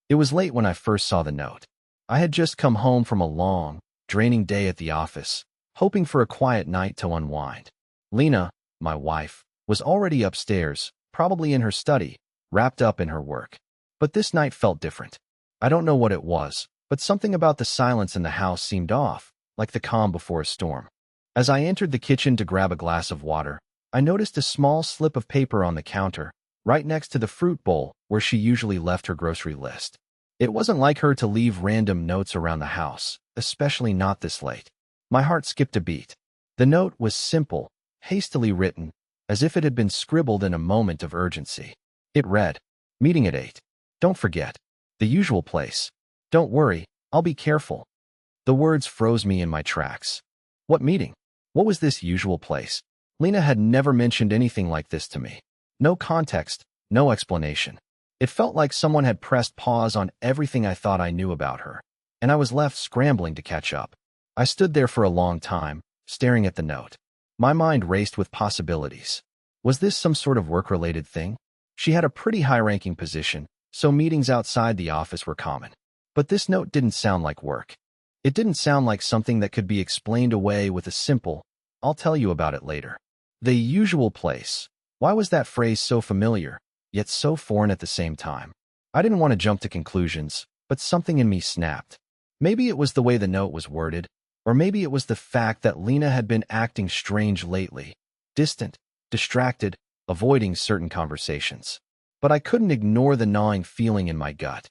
It was late when I first saw the note. I had just come home from a long, draining day at the office, hoping for a quiet night to unwind. Lena, my wife, was already upstairs, probably in her study, wrapped up in her work. But this night felt different. I don't know what it was, but something about the silence in the house seemed off, like the calm before a storm. As I entered the kitchen to grab a glass of water, I noticed a small slip of paper on the counter, right next to the fruit bowl where she usually left her grocery list. It wasn't like her to leave random notes around the house, especially not this late. My heart skipped a beat. The note was simple, hastily written, as if it had been scribbled in a moment of urgency. It read, "Meeting at 8. Don't forget. The usual place. Don't worry, I'll be careful." The words froze me in my tracks. What meeting? What was this usual place? Lena had never mentioned anything like this to me. No context, no explanation. It felt like someone had pressed pause on everything I thought I knew about her, and I was left scrambling to catch up. I stood there for a long time, staring at the note. My mind raced with possibilities. Was this some sort of work-related thing? She had a pretty high-ranking position, so meetings outside the office were common. But this note didn't sound like work. It didn't sound like something that could be explained away with a simple, "I'll tell you about it later." The usual place. Why was that phrase so familiar, yet so foreign at the same time? I didn't want to jump to conclusions, but something in me snapped. Maybe it was the way the note was worded, or maybe it was the fact that Lena had been acting strange lately, distant, distracted, avoiding certain conversations. But I couldn't ignore the gnawing feeling in my gut.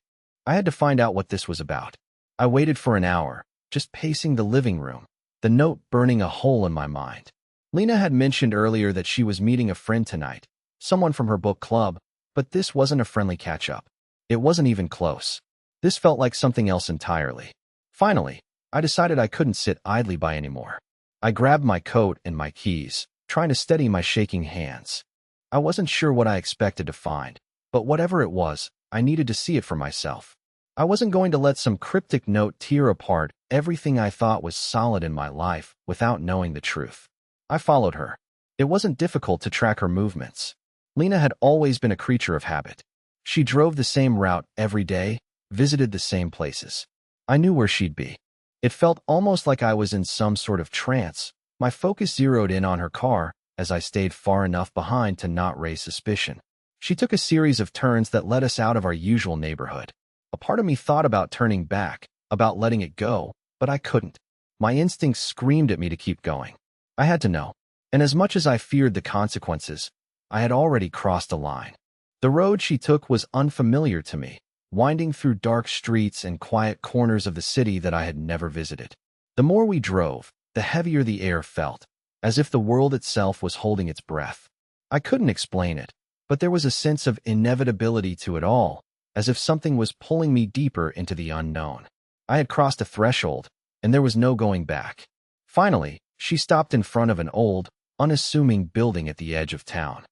I had to find out what this was about. I waited for an hour, just pacing the living room, the note burning a hole in my mind. Lena had mentioned earlier that she was meeting a friend tonight, someone from her book club, but this wasn't a friendly catch-up. It wasn't even close. This felt like something else entirely. Finally, I decided I couldn't sit idly by anymore. I grabbed my coat and my keys, trying to steady my shaking hands. I wasn't sure what I expected to find, but whatever it was, I needed to see it for myself. I wasn't going to let some cryptic note tear apart everything I thought was solid in my life without knowing the truth. I followed her. It wasn't difficult to track her movements. Lena had always been a creature of habit. She drove the same route every day, visited the same places. I knew where she'd be. It felt almost like I was in some sort of trance. My focus zeroed in on her car as I stayed far enough behind to not raise suspicion. She took a series of turns that led us out of our usual neighborhood. A part of me thought about turning back, about letting it go, but I couldn't. My instincts screamed at me to keep going. I had to know. And as much as I feared the consequences, I had already crossed a line. The road she took was unfamiliar to me, winding through dark streets and quiet corners of the city that I had never visited. The more we drove, the heavier the air felt, as if the world itself was holding its breath. I couldn't explain it, but there was a sense of inevitability to it all, as if something was pulling me deeper into the unknown. I had crossed a threshold, and there was no going back. Finally, she stopped in front of an old, unassuming building at the edge of town.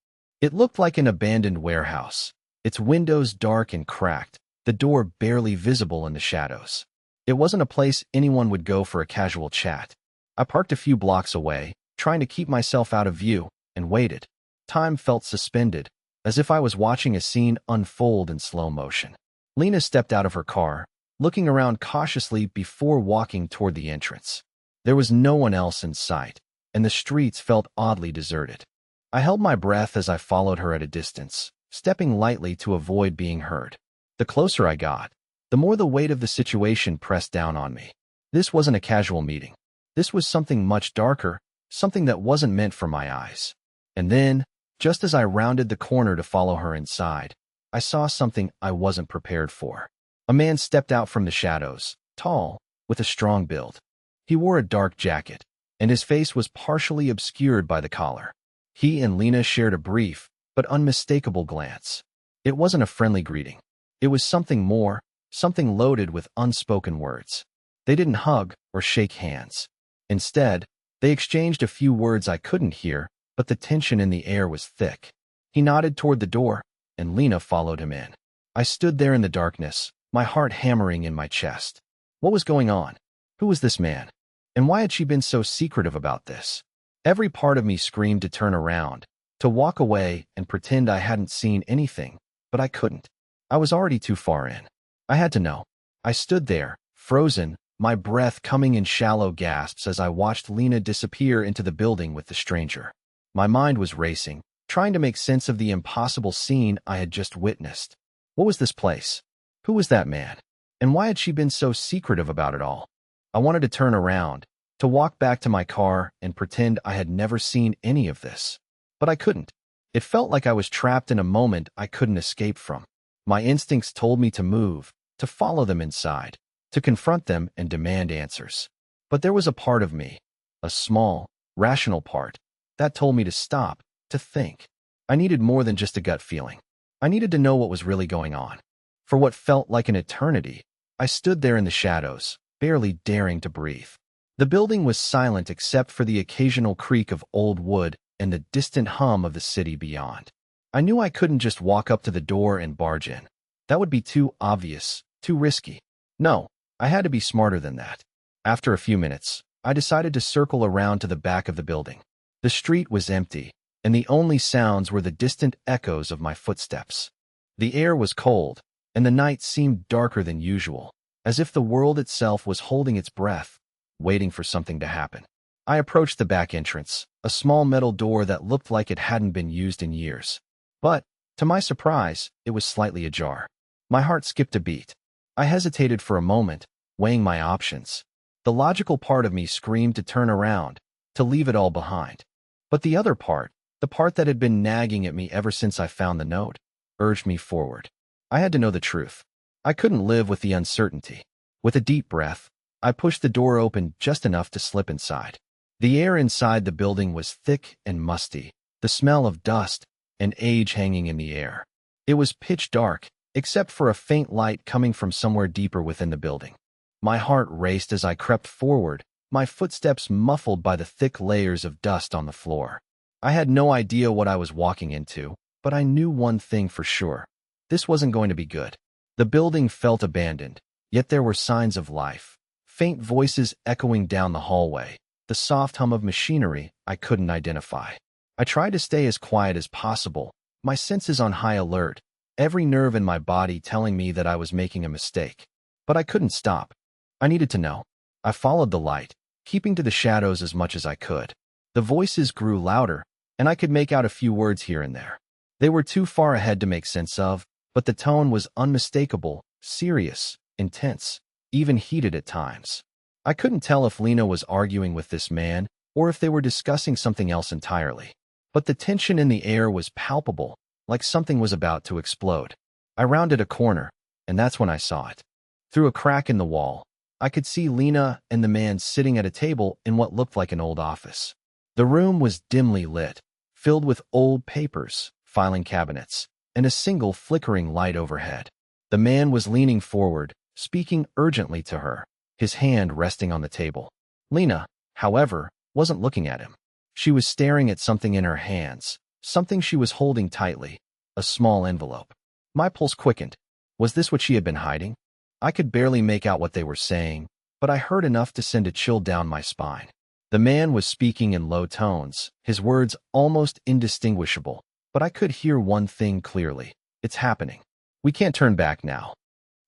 It looked like an abandoned warehouse, its windows dark and cracked, the door barely visible in the shadows. It wasn't a place anyone would go for a casual chat. I parked a few blocks away, trying to keep myself out of view, and waited. Time felt suspended, as if I was watching a scene unfold in slow motion. Lena stepped out of her car, looking around cautiously before walking toward the entrance. There was no one else in sight, and the streets felt oddly deserted. I held my breath as I followed her at a distance, stepping lightly to avoid being heard. The closer I got, the more the weight of the situation pressed down on me. This wasn't a casual meeting. This was something much darker, something that wasn't meant for my eyes. And then, just as I rounded the corner to follow her inside, I saw something I wasn't prepared for. A man stepped out from the shadows, tall, with a strong build. He wore a dark jacket, and his face was partially obscured by the collar. He and Lena shared a brief, but unmistakable glance. It wasn't a friendly greeting. It was something more, something loaded with unspoken words. They didn't hug or shake hands. Instead, they exchanged a few words I couldn't hear, but the tension in the air was thick. He nodded toward the door, and Lena followed him in. I stood there in the darkness, my heart hammering in my chest. What was going on? Who was this man? And why had she been so secretive about this? Every part of me screamed to turn around, to walk away and pretend I hadn't seen anything, but I couldn't. I was already too far in. I had to know. I stood there, frozen, my breath coming in shallow gasps as I watched Lena disappear into the building with the stranger. My mind was racing, trying to make sense of the impossible scene I had just witnessed. What was this place? Who was that man? And why had she been so secretive about it all? I wanted to turn around, to walk back to my car and pretend I had never seen any of this. But I couldn't. It felt like I was trapped in a moment I couldn't escape from. My instincts told me to move, to follow them inside, to confront them and demand answers. But there was a part of me, a small, rational part, that told me to stop, to think. I needed more than just a gut feeling. I needed to know what was really going on. For what felt like an eternity, I stood there in the shadows, barely daring to breathe. The building was silent except for the occasional creak of old wood and the distant hum of the city beyond. I knew I couldn't just walk up to the door and barge in. That would be too obvious, too risky. No, I had to be smarter than that. After a few minutes, I decided to circle around to the back of the building. The street was empty, and the only sounds were the distant echoes of my footsteps. The air was cold, and the night seemed darker than usual, as if the world itself was holding its breath, waiting for something to happen. I approached the back entrance, a small metal door that looked like it hadn't been used in years. But, to my surprise, it was slightly ajar. My heart skipped a beat. I hesitated for a moment, weighing my options. The logical part of me screamed to turn around, to leave it all behind. But the other part, the part that had been nagging at me ever since I found the note, urged me forward. I had to know the truth. I couldn't live with the uncertainty. With a deep breath, I pushed the door open just enough to slip inside. The air inside the building was thick and musty, the smell of dust and age hanging in the air. It was pitch dark, except for a faint light coming from somewhere deeper within the building. My heart raced as I crept forward, my footsteps muffled by the thick layers of dust on the floor. I had no idea what I was walking into, but I knew one thing for sure. This wasn't going to be good. The building felt abandoned, yet there were signs of life. Faint voices echoing down the hallway, the soft hum of machinery I couldn't identify. I tried to stay as quiet as possible, my senses on high alert, every nerve in my body telling me that I was making a mistake. But I couldn't stop. I needed to know. I followed the light, keeping to the shadows as much as I could. The voices grew louder, and I could make out a few words here and there. They were too far ahead to make sense of, but the tone was unmistakable, serious, intense, even heated at times. I couldn't tell if Lena was arguing with this man or if they were discussing something else entirely. But the tension in the air was palpable, like something was about to explode. I rounded a corner, and that's when I saw it. Through a crack in the wall, I could see Lena and the man sitting at a table in what looked like an old office. The room was dimly lit, filled with old papers, filing cabinets, and a single flickering light overhead. The man was leaning forward, speaking urgently to her, his hand resting on the table. Lena, however, wasn't looking at him. She was staring at something in her hands, something she was holding tightly, a small envelope. My pulse quickened. Was this what she had been hiding? I could barely make out what they were saying, but I heard enough to send a chill down my spine. The man was speaking in low tones, his words almost indistinguishable, but I could hear one thing clearly. It's happening. We can't turn back now.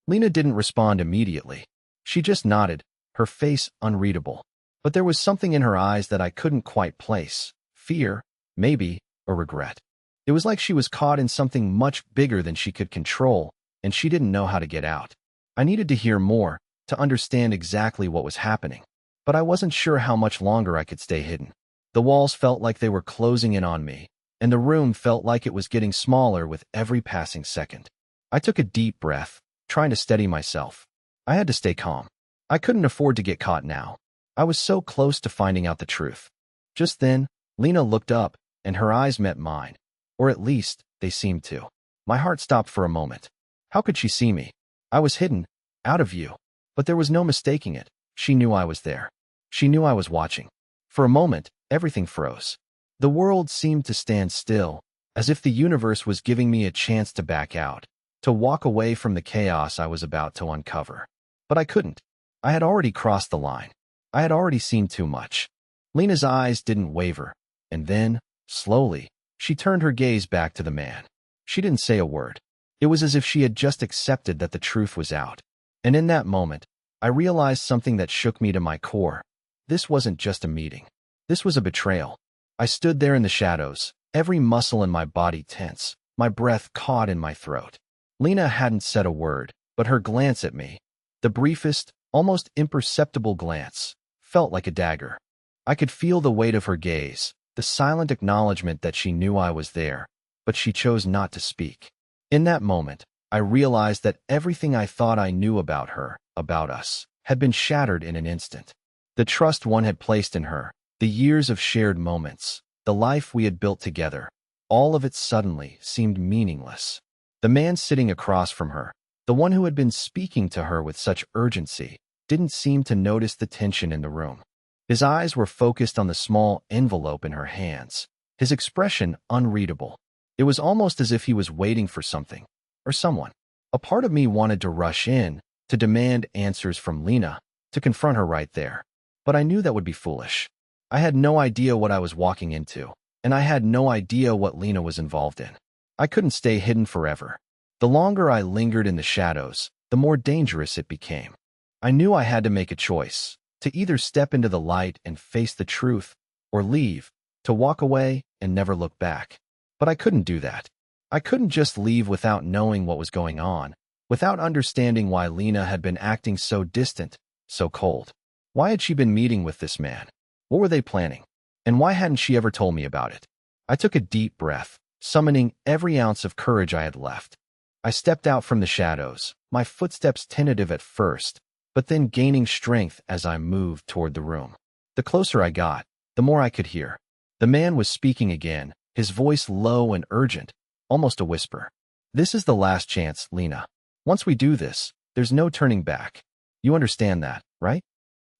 Lena didn't respond immediately. She just nodded, her face unreadable. But there was something in her eyes that I couldn't quite place. Fear, maybe, or regret. It was like she was caught in something much bigger than she could control, and she didn't know how to get out. I needed to hear more, to understand exactly what was happening. But I wasn't sure how much longer I could stay hidden. The walls felt like they were closing in on me, and the room felt like it was getting smaller with every passing second. I took a deep breath, trying to steady myself. I had to stay calm. I couldn't afford to get caught now. I was so close to finding out the truth. Just then, Lena looked up, and her eyes met mine. Or at least, they seemed to. My heart stopped for a moment. How could she see me? I was hidden, out of view. But there was no mistaking it. She knew I was there. She knew I was watching. For a moment, everything froze. The world seemed to stand still, as if the universe was giving me a chance to back out, to walk away from the chaos I was about to uncover. But I couldn't. I had already crossed the line. I had already seen too much. Lena's eyes didn't waver, and then, slowly, she turned her gaze back to the man. She didn't say a word. It was as if she had just accepted that the truth was out. And in that moment, I realized something that shook me to my core. This wasn't just a meeting. This was a betrayal. I stood there in the shadows, every muscle in my body tense, my breath caught in my throat. Lena hadn't said a word, but her glance at me, the briefest, almost imperceptible glance, felt like a dagger. I could feel the weight of her gaze, the silent acknowledgement that she knew I was there, but she chose not to speak. In that moment, I realized that everything I thought I knew about her, about us, had been shattered in an instant. The trust one had placed in her, the years of shared moments, the life we had built together, all of it suddenly seemed meaningless. The man sitting across from her, the one who had been speaking to her with such urgency, didn't seem to notice the tension in the room. His eyes were focused on the small envelope in her hands, his expression unreadable. It was almost as if he was waiting for something, or someone. A part of me wanted to rush in, to demand answers from Lena, to confront her right there. But I knew that would be foolish. I had no idea what I was walking into, and I had no idea what Lena was involved in. I couldn't stay hidden forever. The longer I lingered in the shadows, the more dangerous it became. I knew I had to make a choice, to either step into the light and face the truth, or leave, to walk away and never look back. But I couldn't do that. I couldn't just leave without knowing what was going on, without understanding why Lena had been acting so distant, so cold. Why had she been meeting with this man? What were they planning? And why hadn't she ever told me about it? I took a deep breath, summoning every ounce of courage I had left. I stepped out from the shadows, my footsteps tentative at first, but then gaining strength as I moved toward the room. The closer I got, the more I could hear. The man was speaking again, his voice low and urgent, almost a whisper. "This is the last chance, Lena. Once we do this, there's no turning back. You understand that, right?"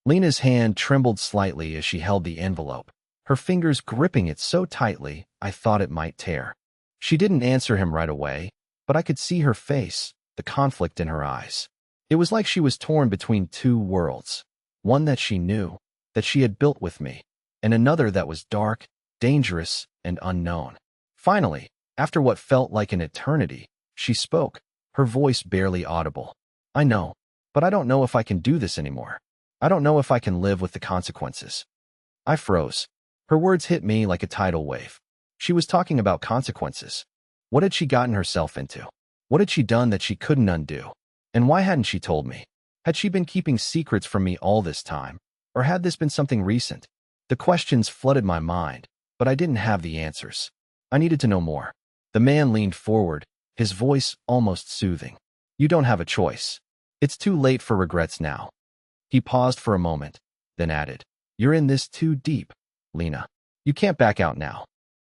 Lena's hand trembled slightly as she held the envelope, her fingers gripping it so tightly I thought it might tear. She didn't answer him right away, but I could see her face, the conflict in her eyes. It was like she was torn between two worlds, one that she knew, that she had built with me, and another that was dark, dangerous, and unknown. Finally, after what felt like an eternity, she spoke, her voice barely audible. "I know, but I don't know if I can do this anymore. I don't know if I can live with the consequences." I froze. Her words hit me like a tidal wave. She was talking about consequences. What had she gotten herself into? What had she done that she couldn't undo? And why hadn't she told me? Had she been keeping secrets from me all this time? Or had this been something recent? The questions flooded my mind, but I didn't have the answers. I needed to know more. The man leaned forward, his voice almost soothing. "You don't have a choice. It's too late for regrets now." He paused for a moment, then added, "You're in this too deep, Lena. You can't back out now."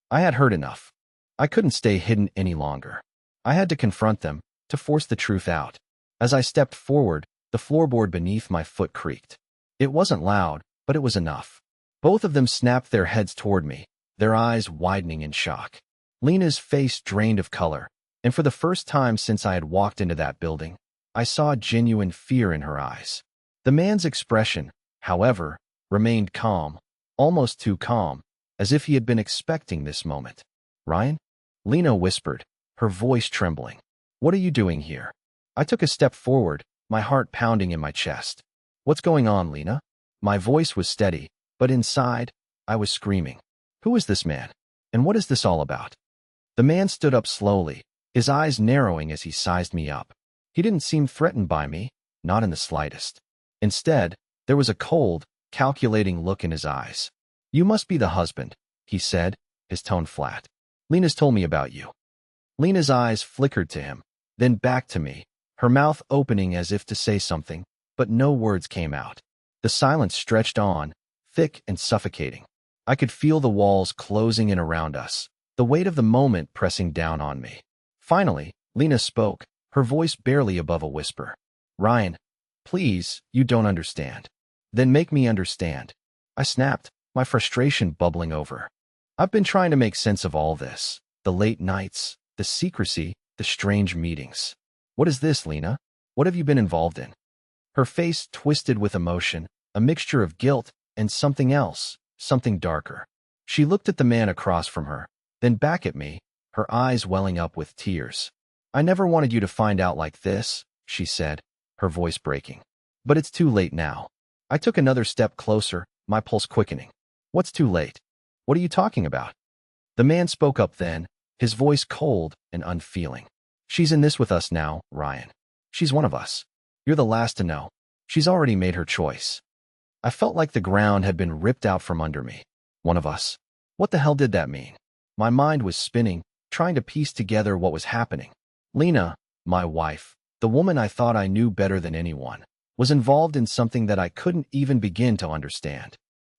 I had heard enough. I couldn't stay hidden any longer. I had to confront them, to force the truth out. As I stepped forward, the floorboard beneath my foot creaked. It wasn't loud, but it was enough. Both of them snapped their heads toward me, their eyes widening in shock. Lena's face drained of color, and for the first time since I had walked into that building, I saw genuine fear in her eyes. The man's expression, however, remained calm, almost too calm, as if he had been expecting this moment. "Ryan?" Lena whispered, her voice trembling. "What are you doing here?" I took a step forward, my heart pounding in my chest. "What's going on, Lena?" My voice was steady, but inside, I was screaming. "Who is this man? And what is this all about?" The man stood up slowly, his eyes narrowing as he sized me up. He didn't seem threatened by me, not in the slightest. Instead, there was a cold, calculating look in his eyes. "You must be the husband," he said, his tone flat. "Lena's told me about you." Lena's eyes flickered to him, then back to me, her mouth opening as if to say something, but no words came out. The silence stretched on, thick and suffocating. I could feel the walls closing in around us, the weight of the moment pressing down on me. Finally, Lena spoke, her voice barely above a whisper. "Ryan, please, you don't understand." "Then make me understand." I snapped, my frustration bubbling over. "I've been trying to make sense of all this. The late nights, the secrecy, the strange meetings. What is this, Lena? What have you been involved in?" Her face twisted with emotion, a mixture of guilt and something else, something darker. She looked at the man across from her, then back at me, her eyes welling up with tears. I never wanted you to find out like this, she said, her voice breaking. But it's too late now. I took another step closer, my pulse quickening. What's too late? What are you talking about? The man spoke up then, his voice cold and unfeeling. She's in this with us now, Ryan. She's one of us. You're the last to know. She's already made her choice. I felt like the ground had been ripped out from under me. One of us. What the hell did that mean? My mind was spinning, trying to piece together what was happening. Lena, my wife, the woman I thought I knew better than anyone, was involved in something that I couldn't even begin to understand.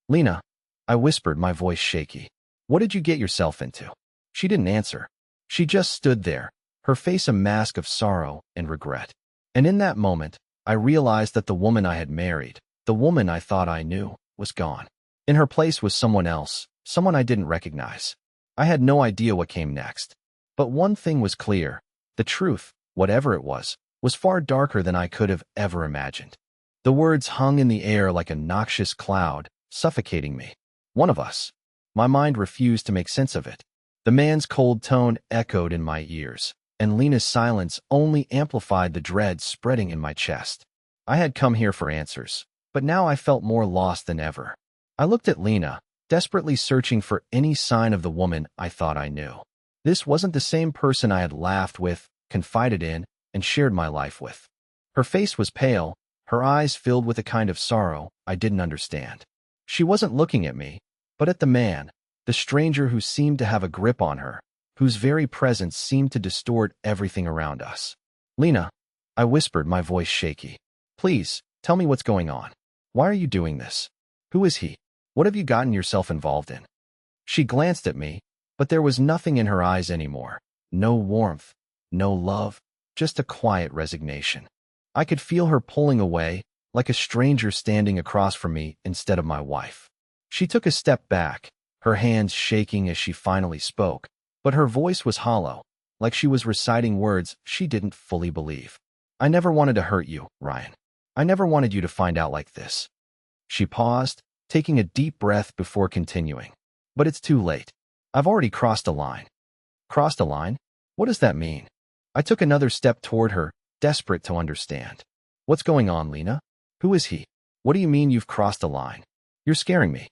Lena, I whispered, my voice shaky. What did you get yourself into? She didn't answer. She just stood there, her face a mask of sorrow and regret. And in that moment, I realized that the woman I had married, the woman I thought I knew, was gone. In her place was someone else, someone I didn't recognize. I had no idea what came next. But one thing was clear. The truth, whatever it was far darker than I could have ever imagined. The words hung in the air like a noxious cloud, suffocating me. One of us. My mind refused to make sense of it. The man's cold tone echoed in my ears, and Lena's silence only amplified the dread spreading in my chest. I had come here for answers, but now I felt more lost than ever. I looked at Lena, desperately searching for any sign of the woman I thought I knew. This wasn't the same person I had laughed with, confided in, and shared my life with. Her face was pale, her eyes filled with a kind of sorrow I didn't understand. She wasn't looking at me, but at the man, the stranger who seemed to have a grip on her, whose very presence seemed to distort everything around us. Lena, I whispered, my voice shaky. Please, tell me what's going on. Why are you doing this? Who is he? What have you gotten yourself involved in? She glanced at me, but there was nothing in her eyes anymore. No warmth, no love, just a quiet resignation. I could feel her pulling away, like a stranger standing across from me instead of my wife. She took a step back, her hands shaking as she finally spoke, but her voice was hollow, like she was reciting words she didn't fully believe. I never wanted to hurt you, Ryan. I never wanted you to find out like this. She paused, taking a deep breath before continuing. But it's too late. I've already crossed a line. Crossed a line? What does that mean? I took another step toward her, desperate to understand. What's going on, Lena? Who is he? What do you mean you've crossed a line? You're scaring me.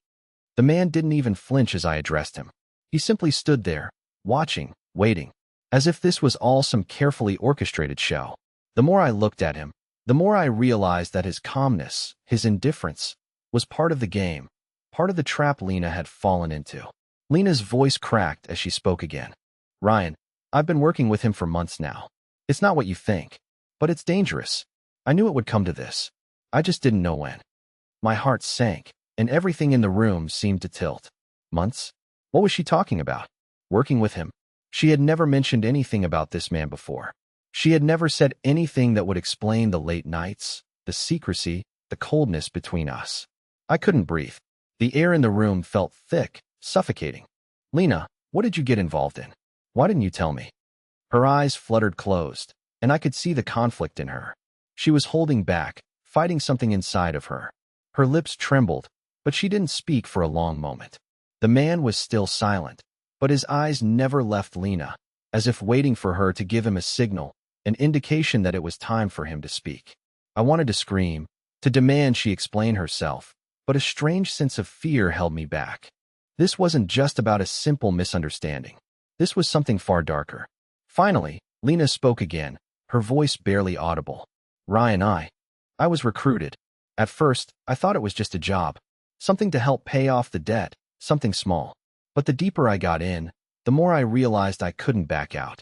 The man didn't even flinch as I addressed him. He simply stood there, watching, waiting, as if this was all some carefully orchestrated show. The more I looked at him, the more I realized that his calmness, his indifference, was part of the game, part of the trap Lena had fallen into. Lena's voice cracked as she spoke again. Ryan, I've been working with him for months now. It's not what you think, but it's dangerous. I knew it would come to this. I just didn't know when. My heart sank, and everything in the room seemed to tilt. Months? What was she talking about? Working with him? She had never mentioned anything about this man before. She had never said anything that would explain the late nights, the secrecy, the coldness between us. I couldn't breathe. The air in the room felt thick, suffocating. Lena, what did you get involved in? Why didn't you tell me? Her eyes fluttered closed, and I could see the conflict in her. She was holding back, fighting something inside of her. Her lips trembled, but she didn't speak for a long moment. The man was still silent, but his eyes never left Lena, as if waiting for her to give him a signal, an indication that it was time for him to speak. I wanted to scream, to demand she explain herself, but a strange sense of fear held me back. This wasn't just about a simple misunderstanding. This was something far darker. Finally, Lena spoke again, her voice barely audible. Ryan, I was recruited. At first, I thought it was just a job, something to help pay off the debt, something small. But the deeper I got in, the more I realized I couldn't back out.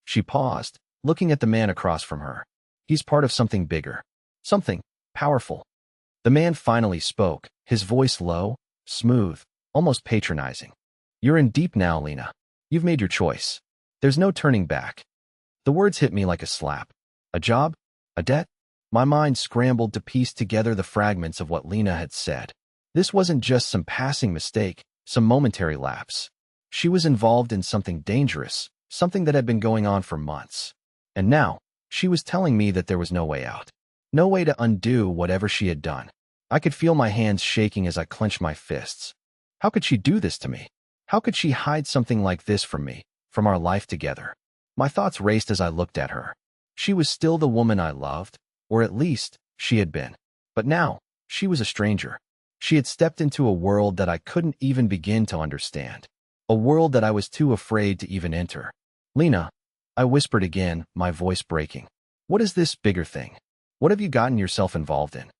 She paused, looking at the man across from her. He's part of something bigger, something powerful. The man finally spoke, his voice low, smooth, almost patronizing. You're in deep now, Lena. You've made your choice. There's no turning back. The words hit me like a slap. A job? A debt? My mind scrambled to piece together the fragments of what Lena had said. This wasn't just some passing mistake, some momentary lapse. She was involved in something dangerous, something that had been going on for months. And now, she was telling me that there was no way out. No way to undo whatever she had done. I could feel my hands shaking as I clenched my fists. How could she do this to me? How could she hide something like this from me, from our life together? My thoughts raced as I looked at her. She was still the woman I loved, or at least she had been. But now, she was a stranger. She had stepped into a world that I couldn't even begin to understand. A world that I was too afraid to even enter. Lena, I whispered again, my voice breaking. What is this bigger thing? What have you gotten yourself involved in?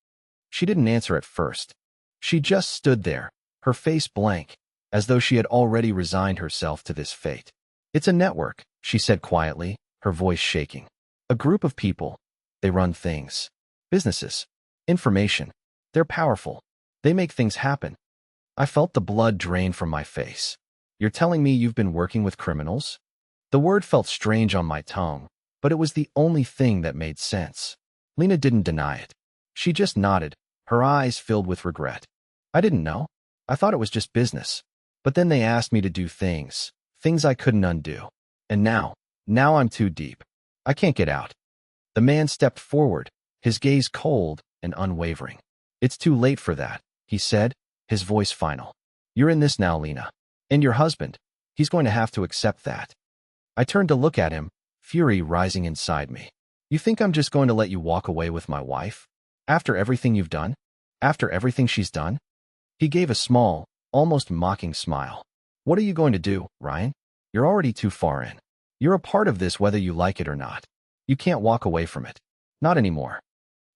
She didn't answer at first. She just stood there, her face blank, as though she had already resigned herself to this fate. It's a network, she said quietly, her voice shaking. A group of people. They run things. Businesses. Information. They're powerful. They make things happen. I felt the blood drain from my face. You're telling me you've been working with criminals? The word felt strange on my tongue, but it was the only thing that made sense. Lena didn't deny it. She just nodded, her eyes filled with regret. I didn't know. I thought it was just business. But then they asked me to do things I couldn't undo. And now I'm too deep. I can't get out. The man stepped forward, his gaze cold and unwavering. It's too late for that, he said, his voice final. You're in this now, Lena. And your husband, he's going to have to accept that. I turned to look at him, fury rising inside me. You think I'm just going to let you walk away with my wife? After everything you've done? After everything she's done? He gave a small, almost mocking smile. What are you going to do, Ryan? You're already too far in. You're a part of this whether you like it or not. You can't walk away from it. Not anymore.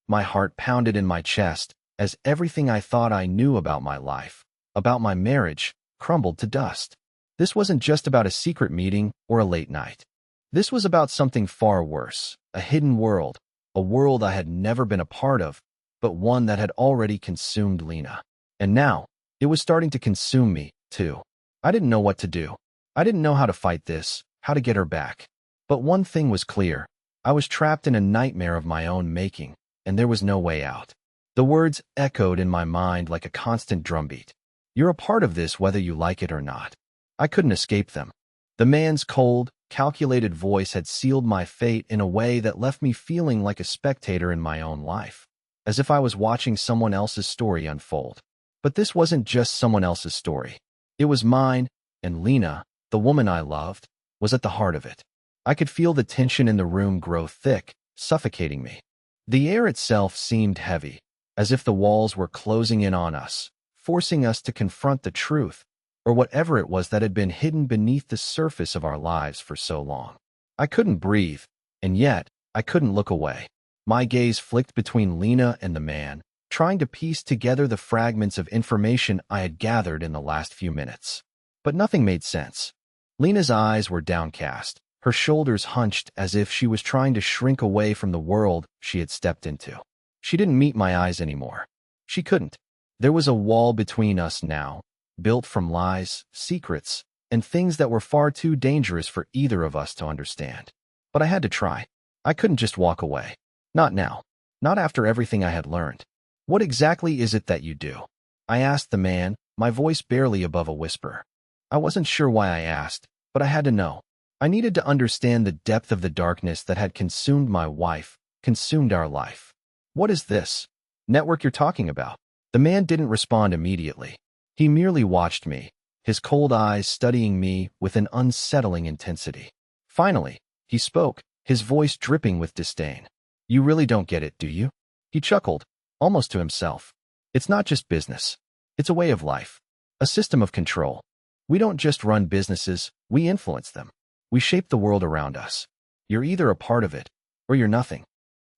My heart pounded in my chest as everything I thought I knew about my life, about my marriage, crumbled to dust. This wasn't just about a secret meeting or a late night. This was about something far worse, a hidden world, a world I had never been a part of, but one that had already consumed Lena. And now, it was starting to consume me, too. I didn't know what to do. I didn't know how to fight this, how to get her back. But one thing was clear. I was trapped in a nightmare of my own making, and there was no way out. The words echoed in my mind like a constant drumbeat. You're a part of this whether you like it or not. I couldn't escape them. The man's cold, calculated voice had sealed my fate in a way that left me feeling like a spectator in my own life, as if I was watching someone else's story unfold. But this wasn't just someone else's story. It was mine, and Lena, the woman I loved, was at the heart of it. I could feel the tension in the room grow thick, suffocating me. The air itself seemed heavy, as if the walls were closing in on us, forcing us to confront the truth, or whatever it was that had been hidden beneath the surface of our lives for so long. I couldn't breathe, and yet I couldn't look away. My gaze flicked between Lena and the man, trying to piece together the fragments of information I had gathered in the last few minutes. But nothing made sense. Lena's eyes were downcast, her shoulders hunched as if she was trying to shrink away from the world she had stepped into. She didn't meet my eyes anymore. She couldn't. There was a wall between us now, built from lies, secrets, and things that were far too dangerous for either of us to understand. But I had to try. I couldn't just walk away. Not now. Not after everything I had learned. What exactly is it that you do? I asked the man, my voice barely above a whisper. I wasn't sure why I asked, but I had to know. I needed to understand the depth of the darkness that had consumed my wife, consumed our life. What is this network you're talking about? The man didn't respond immediately. He merely watched me, his cold eyes studying me with an unsettling intensity. Finally, he spoke, his voice dripping with disdain. You really don't get it, do you? He chuckled, almost to himself. It's not just business. It's a way of life, a system of control. We don't just run businesses, we influence them. We shape the world around us. You're either a part of it, or you're nothing.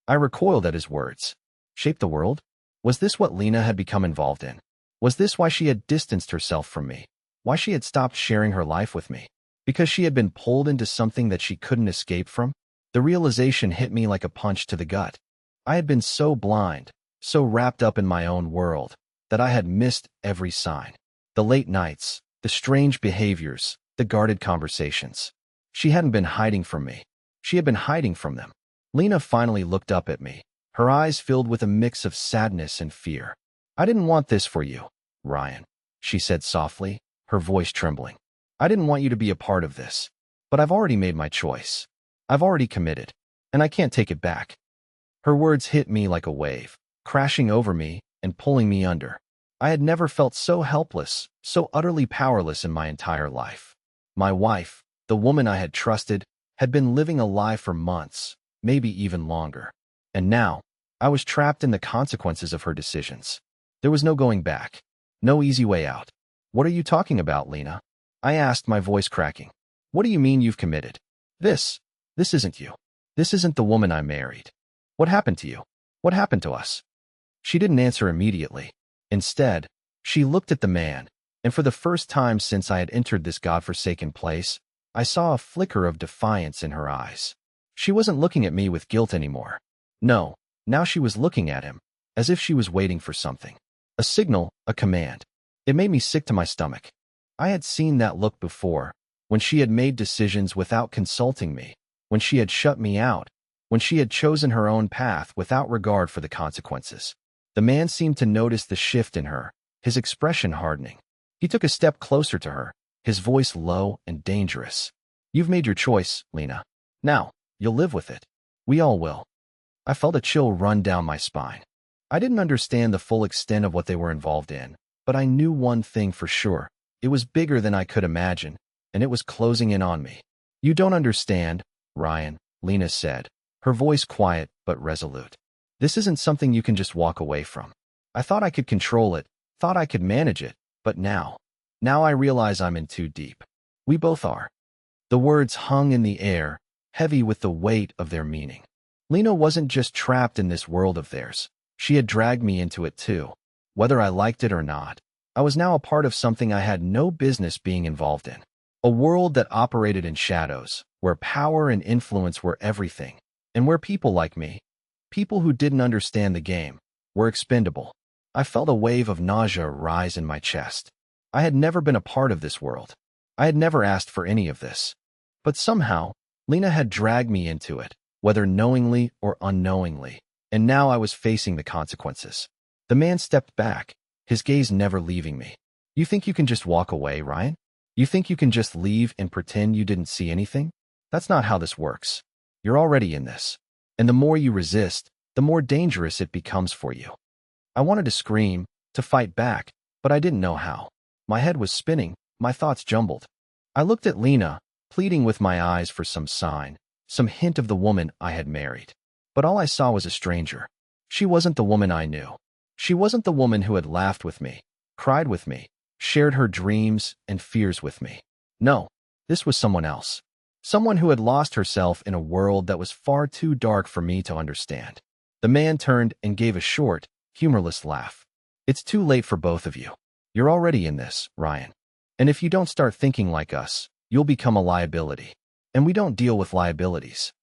I recoiled at his words. Shape the world? Was this what Lena had become involved in? Was this why she had distanced herself from me? Why she had stopped sharing her life with me? Because she had been pulled into something that she couldn't escape from? The realization hit me like a punch to the gut. I had been so blind, so wrapped up in my own world, that I had missed every sign. The late nights, the strange behaviors, the guarded conversations. She hadn't been hiding from me. She had been hiding from them. Lena finally looked up at me, her eyes filled with a mix of sadness and fear. I didn't want this for you, Ryan, she said softly, her voice trembling. I didn't want you to be a part of this. But I've already made my choice. I've already committed, and I can't take it back. Her words hit me like a wave, crashing over me and pulling me under. I had never felt so helpless, so utterly powerless in my entire life. My wife, the woman I had trusted, had been living a lie for months, maybe even longer. And now, I was trapped in the consequences of her decisions. There was no going back. No easy way out. What are you talking about, Lena? I asked, my voice cracking. What do you mean you've committed? This isn't you. This isn't the woman I married. What happened to you? What happened to us? She didn't answer immediately. Instead, she looked at the man, and for the first time since I had entered this godforsaken place, I saw a flicker of defiance in her eyes. She wasn't looking at me with guilt anymore. No, now she was looking at him, as if she was waiting for something. A signal, a command. It made me sick to my stomach. I had seen that look before, when she had made decisions without consulting me, when she had shut me out, when she had chosen her own path without regard for the consequences. The man seemed to notice the shift in her, his expression hardening. He took a step closer to her, his voice low and dangerous. You've made your choice, Lena. Now, you'll live with it. We all will. I felt a chill run down my spine. I didn't understand the full extent of what they were involved in, but I knew one thing for sure. It was bigger than I could imagine, and it was closing in on me. You don't understand, Ryan, Lena said, her voice quiet but resolute. This isn't something you can just walk away from. I thought I could control it, thought I could manage it, but now I realize I'm in too deep. We both are. The words hung in the air, heavy with the weight of their meaning. Lena wasn't just trapped in this world of theirs. She had dragged me into it too. Whether I liked it or not, I was now a part of something I had no business being involved in. A world that operated in shadows, where power and influence were everything, and where people like me, people who didn't understand the game, were expendable. I felt a wave of nausea rise in my chest. I had never been a part of this world. I had never asked for any of this. But somehow, Lena had dragged me into it, whether knowingly or unknowingly, and now I was facing the consequences. The man stepped back, his gaze never leaving me. You think you can just walk away, Ryan? You think you can just leave and pretend you didn't see anything? That's not how this works. You're already in this. And the more you resist, the more dangerous it becomes for you. I wanted to scream, to fight back, but I didn't know how. My head was spinning, my thoughts jumbled. I looked at Lena, pleading with my eyes for some sign, some hint of the woman I had married. But all I saw was a stranger. She wasn't the woman I knew. She wasn't the woman who had laughed with me, cried with me, shared her dreams and fears with me. No, this was someone else. Someone who had lost herself in a world that was far too dark for me to understand. The man turned and gave a short, humorless laugh. It's too late for both of you. You're already in this, Ryan. And if you don't start thinking like us, you'll become a liability. And we don't deal with liabilities.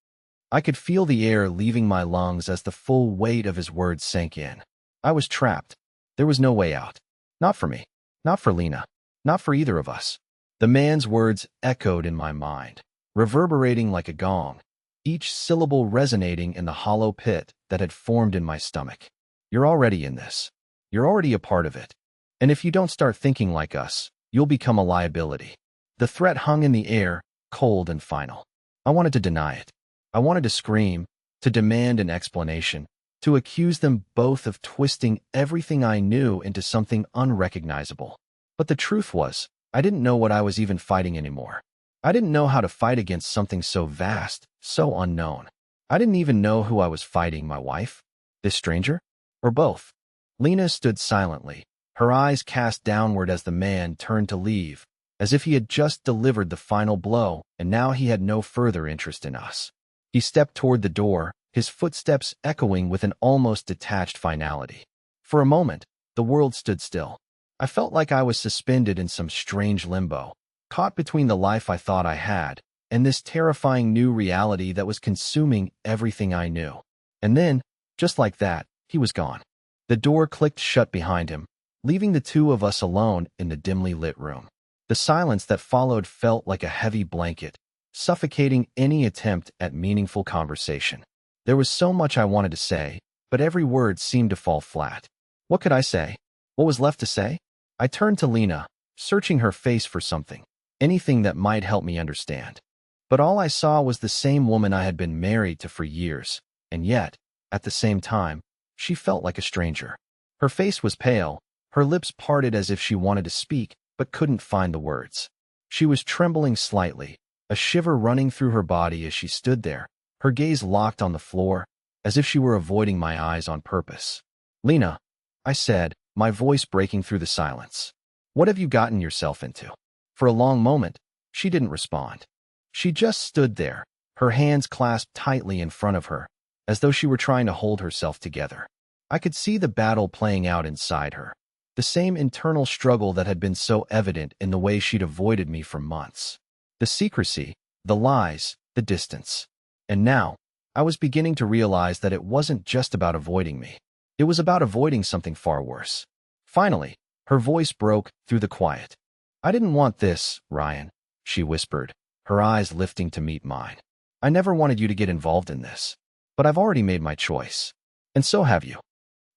I could feel the air leaving my lungs as the full weight of his words sank in. I was trapped. There was no way out. Not for me. Not for Lena. Not for either of us. The man's words echoed in my mind, reverberating like a gong, each syllable resonating in the hollow pit that had formed in my stomach. You're already in this. You're already a part of it. And if you don't start thinking like us, you'll become a liability. The threat hung in the air, cold and final. I wanted to deny it. I wanted to scream, to demand an explanation, to accuse them both of twisting everything I knew into something unrecognizable. But the truth was, I didn't know what I was even fighting anymore. I didn't know how to fight against something so vast, so unknown. I didn't even know who I was fighting, my wife, this stranger, or both. Lena stood silently, her eyes cast downward as the man turned to leave, as if he had just delivered the final blow and now he had no further interest in us. He stepped toward the door, his footsteps echoing with an almost detached finality. For a moment, the world stood still. I felt like I was suspended in some strange limbo, caught between the life I thought I had and this terrifying new reality that was consuming everything I knew. And then, just like that, he was gone. The door clicked shut behind him, leaving the two of us alone in the dimly lit room. The silence that followed felt like a heavy blanket, suffocating any attempt at meaningful conversation. There was so much I wanted to say, but every word seemed to fall flat. What could I say? What was left to say? I turned to Lena, searching her face for something, anything that might help me understand. But all I saw was the same woman I had been married to for years, and yet, at the same time, she felt like a stranger. Her face was pale, her lips parted as if she wanted to speak, but couldn't find the words. She was trembling slightly, a shiver running through her body as she stood there, her gaze locked on the floor, as if she were avoiding my eyes on purpose. "Lena," I said, my voice breaking through the silence. "What have you gotten yourself into?" For a long moment, she didn't respond. She just stood there, her hands clasped tightly in front of her, as though she were trying to hold herself together. I could see the battle playing out inside her, the same internal struggle that had been so evident in the way she'd avoided me for months. The secrecy, the lies, the distance. And now, I was beginning to realize that it wasn't just about avoiding me. It was about avoiding something far worse. Finally, her voice broke through the quiet. "I didn't want this, Ryan," she whispered, her eyes lifting to meet mine. "I never wanted you to get involved in this. But I've already made my choice. And so have you."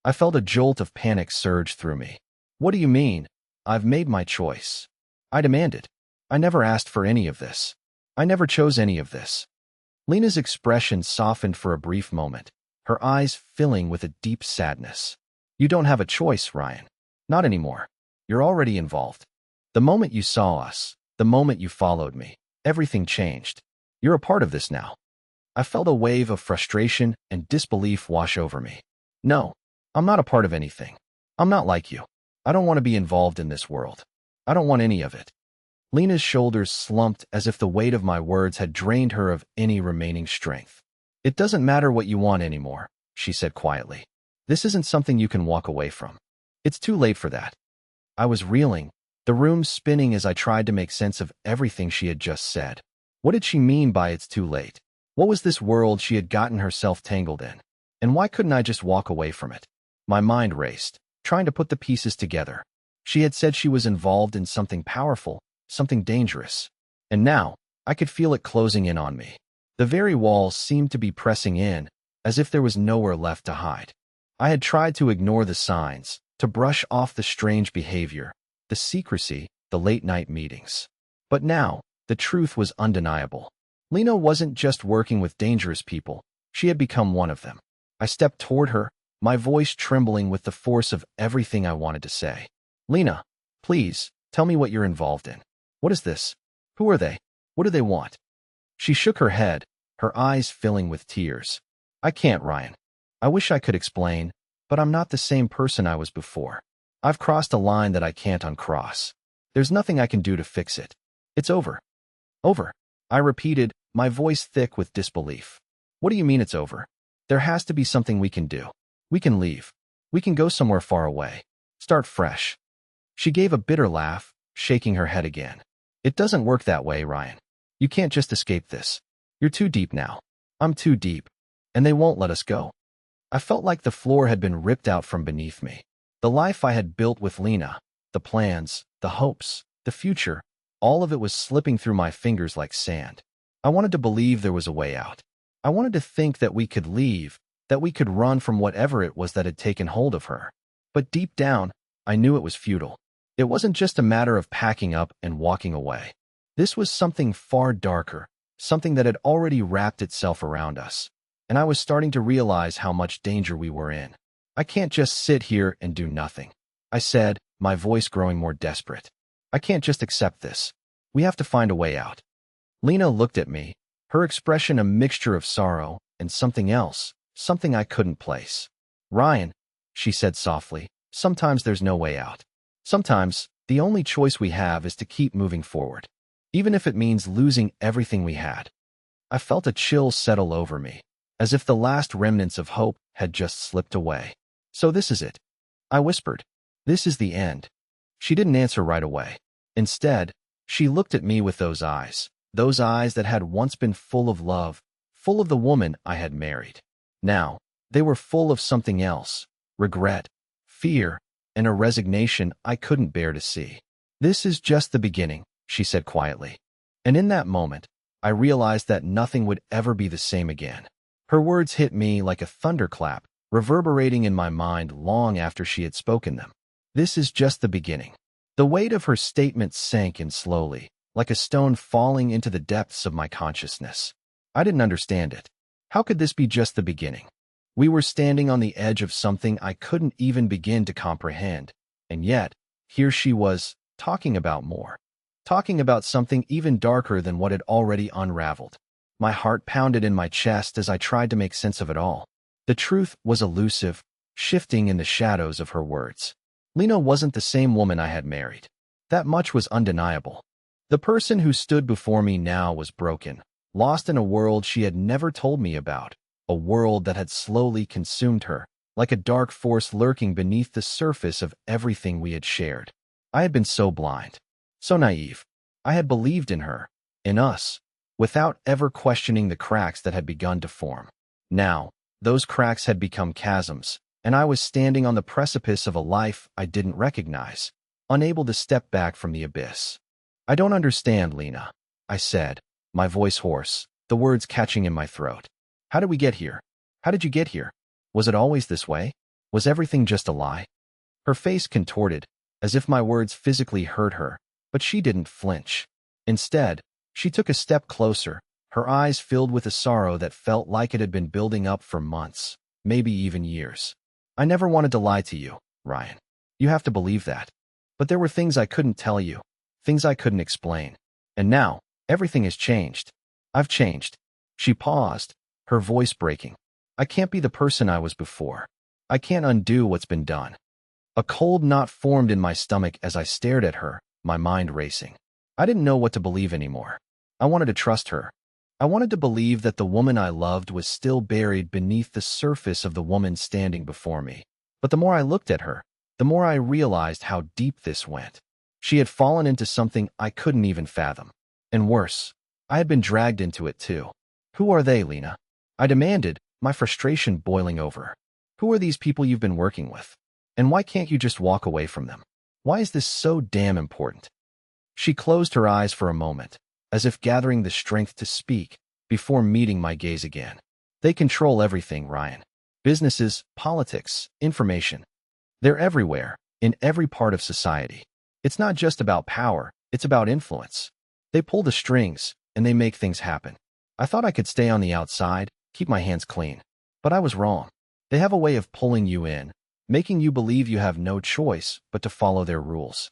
I felt a jolt of panic surge through me. "What do you mean, I've made my choice?" I demanded. "I never asked for any of this. I never chose any of this." Lena's expression softened for a brief moment, her eyes filling with a deep sadness. "You don't have a choice, Ryan. Not anymore. You're already involved. The moment you saw us, the moment you followed me, everything changed. You're a part of this now." I felt a wave of frustration and disbelief wash over me. "No, I'm not a part of anything. I'm not like you. I don't want to be involved in this world. I don't want any of it." Lena's shoulders slumped as if the weight of my words had drained her of any remaining strength. "It doesn't matter what you want anymore," she said quietly. "This isn't something you can walk away from. It's too late for that." I was reeling, the room spinning as I tried to make sense of everything she had just said. What did she mean by "it's too late"? What was this world she had gotten herself tangled in? And why couldn't I just walk away from it? My mind raced, trying to put the pieces together. She had said she was involved in something powerful, something dangerous. And now, I could feel it closing in on me. The very walls seemed to be pressing in, as if there was nowhere left to hide. I had tried to ignore the signs, to brush off the strange behavior, the secrecy, the late-night meetings. But now, the truth was undeniable. Lena wasn't just working with dangerous people, she had become one of them. I stepped toward her, my voice trembling with the force of everything I wanted to say. "Lena, please, tell me what you're involved in. What is this? Who are they? What do they want?" She shook her head, her eyes filling with tears. "I can't, Ryan. I wish I could explain, but I'm not the same person I was before. I've crossed a line that I can't uncross. There's nothing I can do to fix it. It's over." "Over?" I repeated, my voice thick with disbelief. "What do you mean it's over? There has to be something we can do. We can leave. We can go somewhere far away. Start fresh." She gave a bitter laugh, shaking her head again. "It doesn't work that way, Ryan. You can't just escape this. You're too deep now. I'm too deep. And they won't let us go." I felt like the floor had been ripped out from beneath me. The life I had built with Lena, the plans, the hopes, the future, all of it was slipping through my fingers like sand. I wanted to believe there was a way out. I wanted to think that we could leave, that we could run from whatever it was that had taken hold of her. But deep down, I knew it was futile. It wasn't just a matter of packing up and walking away. This was something far darker, something that had already wrapped itself around us. And I was starting to realize how much danger we were in. "I can't just sit here and do nothing," I said, my voice growing more desperate. "I can't just accept this. We have to find a way out." Lena looked at me, her expression a mixture of sorrow and something else, something I couldn't place. "Ryan," she said softly, "sometimes there's no way out. Sometimes, the only choice we have is to keep moving forward, even if it means losing everything we had." I felt a chill settle over me, as if the last remnants of hope had just slipped away. "So this is it," I whispered. "This is the end." She didn't answer right away. Instead, she looked at me with those eyes that had once been full of love, full of the woman I had married. Now, they were full of something else, regret, fear, and a resignation I couldn't bear to see. "This is just the beginning," she said quietly. And in that moment, I realized that nothing would ever be the same again. Her words hit me like a thunderclap, reverberating in my mind long after she had spoken them. This is just the beginning. The weight of her statement sank in slowly, like a stone falling into the depths of my consciousness. I didn't understand it. How could this be just the beginning? We were standing on the edge of something I couldn't even begin to comprehend, and yet, here she was, talking about more. talking about something even darker than what had already unraveled. My heart pounded in my chest as I tried to make sense of it all. The truth was elusive, shifting in the shadows of her words. Lena wasn't the same woman I had married. That much was undeniable. The person who stood before me now was broken, lost in a world she had never told me about, a world that had slowly consumed her, like a dark force lurking beneath the surface of everything we had shared. I had been so blind, so naive. I had believed in her, in us, without ever questioning the cracks that had begun to form. Now, those cracks had become chasms, and I was standing on the precipice of a life I didn't recognize, unable to step back from the abyss. "I don't understand, Lena," I said, my voice hoarse, the words catching in my throat. "How did we get here? How did you get here? Was it always this way? Was everything just a lie?" Her face contorted, as if my words physically hurt her, but she didn't flinch. Instead, she took a step closer, her eyes filled with a sorrow that felt like it had been building up for months, maybe even years. "I never wanted to lie to you, Ryan. You have to believe that. But there were things I couldn't tell you, things I couldn't explain. And now, everything has changed. I've changed." She paused, her voice breaking. "I can't be the person I was before. I can't undo what's been done." A cold knot formed in my stomach as I stared at her, my mind racing. I didn't know what to believe anymore. I wanted to trust her. I wanted to believe that the woman I loved was still buried beneath the surface of the woman standing before me. But the more I looked at her, the more I realized how deep this went. She had fallen into something I couldn't even fathom. And worse, I had been dragged into it too. "Who are they, Lena?" I demanded, my frustration boiling over. "Who are these people you've been working with? And why can't you just walk away from them? Why is this so damn important?" She closed her eyes for a moment, as if gathering the strength to speak, before meeting my gaze again. "They control everything, Ryan. Businesses, politics, information. They're everywhere, in every part of society. It's not just about power, it's about influence. They pull the strings, and they make things happen. I thought I could stay on the outside, keep my hands clean. But I was wrong. They have a way of pulling you in, making you believe you have no choice but to follow their rules."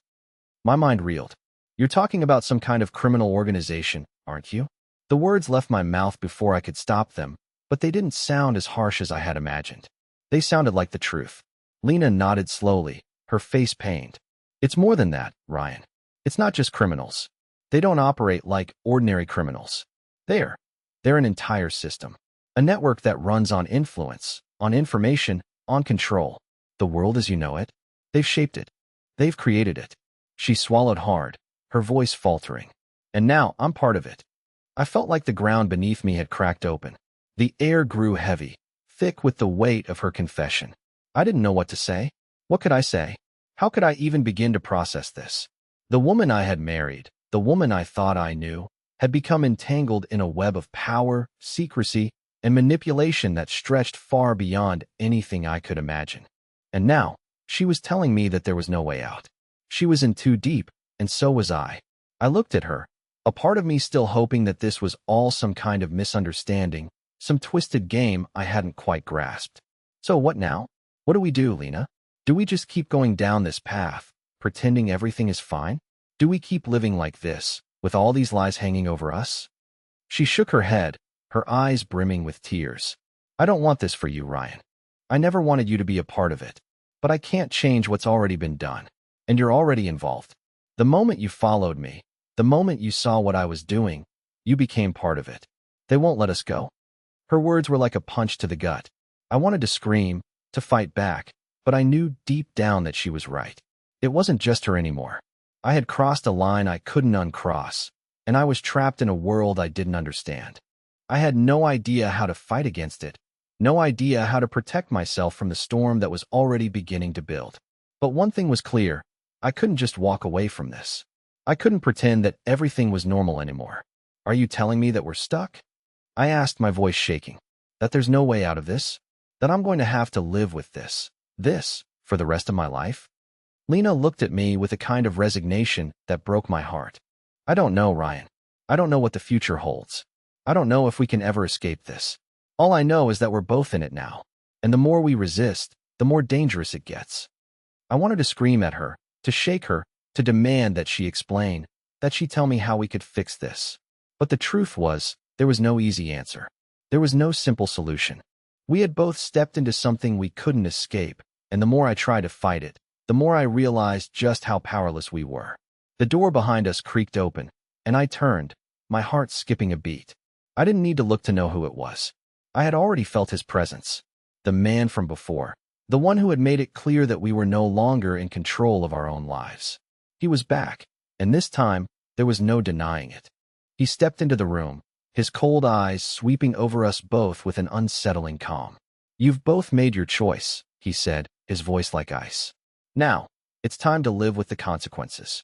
My mind reeled. "You're talking about some kind of criminal organization, aren't you?" The words left my mouth before I could stop them, but they didn't sound as harsh as I had imagined. They sounded like the truth. Lena nodded slowly, her face pained. "It's more than that, Ryan. It's not just criminals. They don't operate like ordinary criminals. They're an entire system. A network that runs on influence, on information, on control. The world as you know it. They've shaped it. They've created it." She swallowed hard, her voice faltering. "And now I'm part of it." I felt like the ground beneath me had cracked open. The air grew heavy, thick with the weight of her confession. I didn't know what to say. What could I say? How could I even begin to process this? The woman I had married, the woman I thought I knew, had become entangled in a web of power, secrecy, and manipulation that stretched far beyond anything I could imagine. And now, she was telling me that there was no way out. She was in too deep, and so was I. I looked at her, a part of me still hoping that this was all some kind of misunderstanding, some twisted game I hadn't quite grasped. "So what now? What do we do, Lena? Do we just keep going down this path, pretending everything is fine? Do we keep living like this, with all these lies hanging over us?" She shook her head, her eyes brimming with tears. "I don't want this for you, Ryan. I never wanted you to be a part of it. But I can't change what's already been done. And you're already involved. The moment you followed me, the moment you saw what I was doing, you became part of it. They won't let us go." Her words were like a punch to the gut. I wanted to scream, to fight back, but I knew deep down that she was right. It wasn't just her anymore. I had crossed a line I couldn't uncross, and I was trapped in a world I didn't understand. I had no idea how to fight against it, no idea how to protect myself from the storm that was already beginning to build. But one thing was clear. I couldn't just walk away from this. I couldn't pretend that everything was normal anymore. "Are you telling me that we're stuck?" I asked, my voice shaking. "That there's no way out of this? That I'm going to have to live with this, for the rest of my life?" Lena looked at me with a kind of resignation that broke my heart. "I don't know, Ryan. I don't know what the future holds. I don't know if we can ever escape this. All I know is that we're both in it now. And the more we resist, the more dangerous it gets." I wanted to scream at her, to shake her, to demand that she explain. that she'd tell me how we could fix this. But the truth was, there was no easy answer. There was no simple solution. We had both stepped into something we couldn't escape, and the more I tried to fight it, the more I realized just how powerless we were. The door behind us creaked open, and I turned, my heart skipping a beat. I didn't need to look to know who it was. I had already felt his presence. The man from before. The one who had made it clear that we were no longer in control of our own lives. He was back, and this time, there was no denying it. He stepped into the room, his cold eyes sweeping over us both with an unsettling calm. "You've both made your choice," he said, his voice like ice. "Now, it's time to live with the consequences."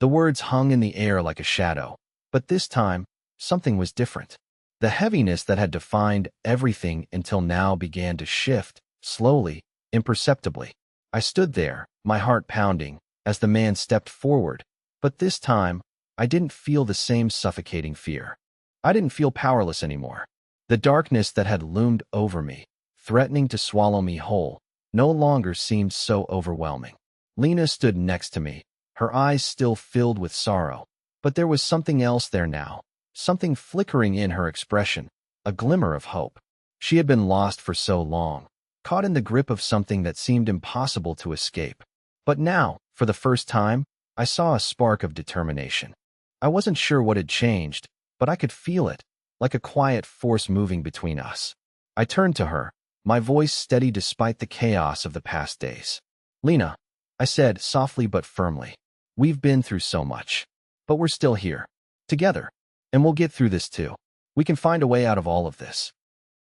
The words hung in the air like a shadow, but this time, something was different. The heaviness that had defined everything until now began to shift, slowly, imperceptibly. I stood there, my heart pounding, as the man stepped forward, but this time, I didn't feel the same suffocating fear. I didn't feel powerless anymore. The darkness that had loomed over me, threatening to swallow me whole, no longer seemed so overwhelming. Lena stood next to me, her eyes still filled with sorrow, but there was something else there now, something flickering in her expression, a glimmer of hope. She had been lost for so long, caught in the grip of something that seemed impossible to escape. But now, for the first time, I saw a spark of determination. I wasn't sure what had changed, but I could feel it, like a quiet force moving between us. I turned to her, my voice steady despite the chaos of the past days. "Lena," I said softly but firmly, "we've been through so much. But we're still here. Together. And we'll get through this too. We can find a way out of all of this."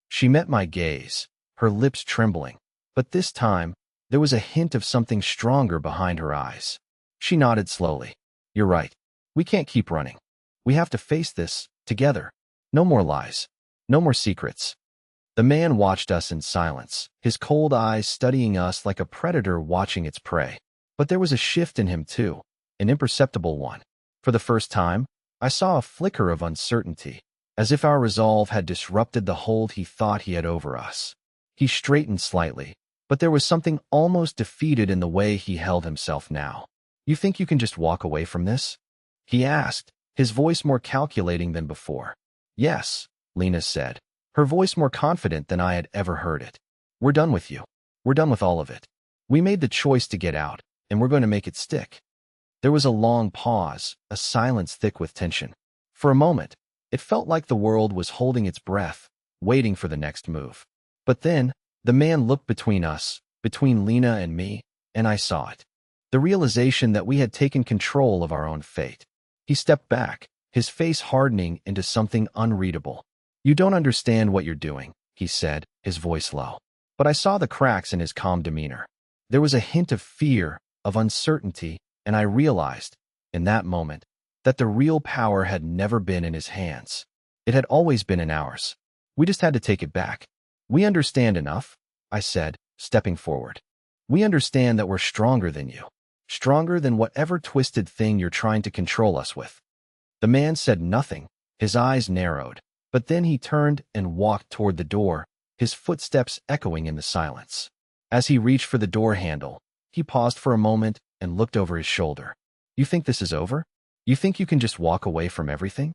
She met my gaze, her lips trembling, but this time, there was a hint of something stronger behind her eyes. She nodded slowly. "You're right. We can't keep running. We have to face this, together. No more lies. No more secrets." The man watched us in silence, his cold eyes studying us like a predator watching its prey. But there was a shift in him too, an imperceptible one. For the first time, I saw a flicker of uncertainty, as if our resolve had disrupted the hold he thought he had over us. He straightened slightly, but there was something almost defeated in the way he held himself now. "You think you can just walk away from this?" he asked, his voice more calculating than before. "Yes," Lena said, her voice more confident than I had ever heard it. "We're done with you. We're done with all of it. We made the choice to get out, and we're going to make it stick." There was a long pause, a silence thick with tension. For a moment, it felt like the world was holding its breath, waiting for the next move. But then, the man looked between us, between Lena and me, and I saw it. The realization that we had taken control of our own fate. He stepped back, his face hardening into something unreadable. "You don't understand what you're doing," he said, his voice low. But I saw the cracks in his calm demeanor. There was a hint of fear, of uncertainty, and I realized, in that moment, that the real power had never been in his hands. It had always been in ours. We just had to take it back. "We understand enough," I said, stepping forward. "We understand that we're stronger than you. Stronger than whatever twisted thing you're trying to control us with." The man said nothing, his eyes narrowed, but then he turned and walked toward the door, his footsteps echoing in the silence. As he reached for the door handle, he paused for a moment and looked over his shoulder. "You think this is over? You think you can just walk away from everything?"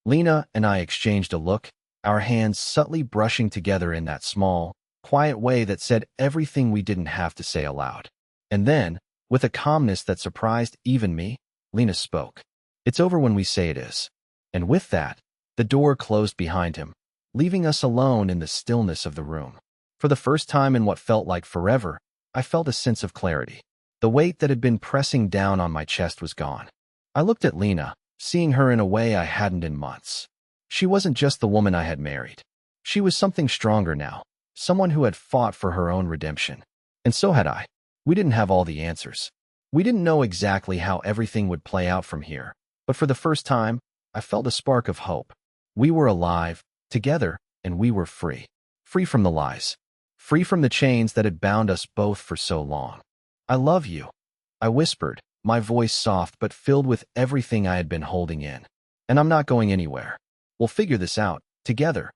Lena and I exchanged a look, our hands subtly brushing together in that small, quiet way that said everything we didn't have to say aloud. And then, with a calmness that surprised even me, Lena spoke. "It's over when we say it is." And with that, the door closed behind him, leaving us alone in the stillness of the room. For the first time in what felt like forever, I felt a sense of clarity. The weight that had been pressing down on my chest was gone. I looked at Lena, seeing her in a way I hadn't in months. She wasn't just the woman I had married. She was something stronger now, someone who had fought for her own redemption. And so had I. We didn't have all the answers. We didn't know exactly how everything would play out from here, but for the first time, I felt a spark of hope. We were alive, together, and we were free. Free from the lies. Free from the chains that had bound us both for so long. "I love you," I whispered, my voice soft but filled with everything I had been holding in. "And I'm not going anywhere. We'll figure this out, together."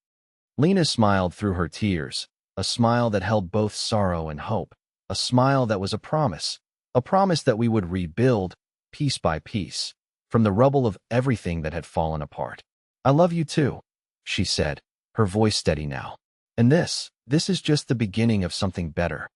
Lena smiled through her tears, a smile that held both sorrow and hope, a smile that was a promise that we would rebuild, piece by piece. from the rubble of everything that had fallen apart. "I love you too," she said, her voice steady now. "And this is just the beginning of something better."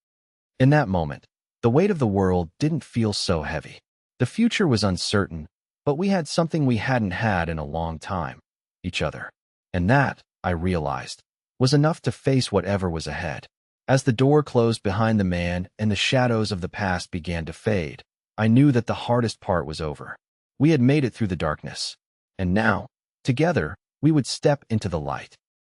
In that moment, the weight of the world didn't feel so heavy. The future was uncertain, but we had something we hadn't had in a long time: each other. And that, I realized, was enough to face whatever was ahead. As the door closed behind the man and the shadows of the past began to fade, I knew that the hardest part was over. We had made it through the darkness. And now, together, we would step into the light.